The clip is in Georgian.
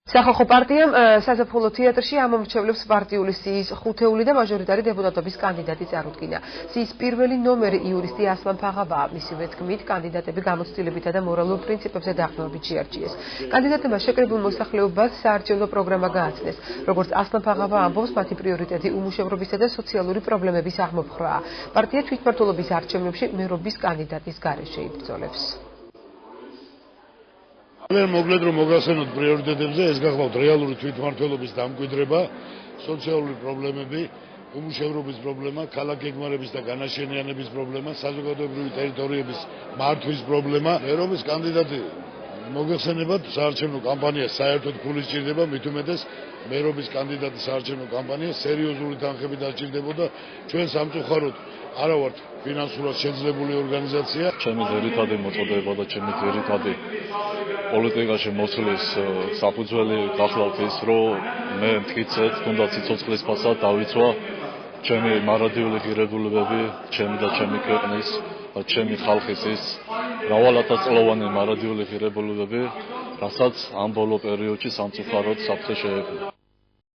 სახალხო პარტიამ საზაფხულო თეატრში ამომრჩევლებს პარტიული სიის ხუთეული და მაჟორიტარი დეპუტატობის კანდიდატი წარუდგინა. სიის პირველი ნომერი იურისტი ასლან ფაღაბაა. მისივე თქმით, კანდიდატები გამოცდილებითა და მორალურ პრინციპებზე დაყრდნობით შეარჩიეს. კანდიდატებმა შეკრებილ მოსახლეობას საარჩევნო პროგრამა გააცნეს. როგორც ასლან ფაღაბა ამბობს, მათი პრიორიტეტი უმუშევრობისა და სოციალური პრობლემების აღმოფხრაა. პარტია თვითმმართველობის არჩევნებში მერობის კანდიდატის გარეშე იბრძოლებს. მოკლედ რომ მოგახსენოთ პრიორიტეტებზე, ეს გახლავთ რეალური თვითმმართველობის დამკვიდრება, სოციალური პრობლემები, უმუშევრობის პრობლემა, ქალაქ გეგმარების და განაშენიანების პრობლემა, საზოგადოებრივი ტერიტორიების მართვის პრობლემა. მერობის კანდიდატი მოგეხსენებათ, საარჩევნო კამპანია საერთოდ ფული სჭირდება, მით უმეტეს მერობის კანდიდატის საარჩევნო კამპანია სერიოზული თანხებით დასჭირდებოდა. ჩვენ სამწუხაროდ არა ვართ ფინანსურად შეძლებული ორგანიზაცია. ჩემი ძირითადი მოწოდება და ჩემი ძირითადი პოლიტიკაში მოსვლის საფუძველი გახლავთ ის, რომ მე მტკიცედ, თუნდაც სიცოცხლის ფასად დავიცვა ჩემი მარადიული ღირებულებები, ჩემი და ჩემი ქვეყნის, ჩემი ხალხის ის მრავალათასწლოვანი მარადიული ღირებულებები, რასაც ამ ბოლო პერიოდში სამწუხაროდ საფრთხე შეექმნა.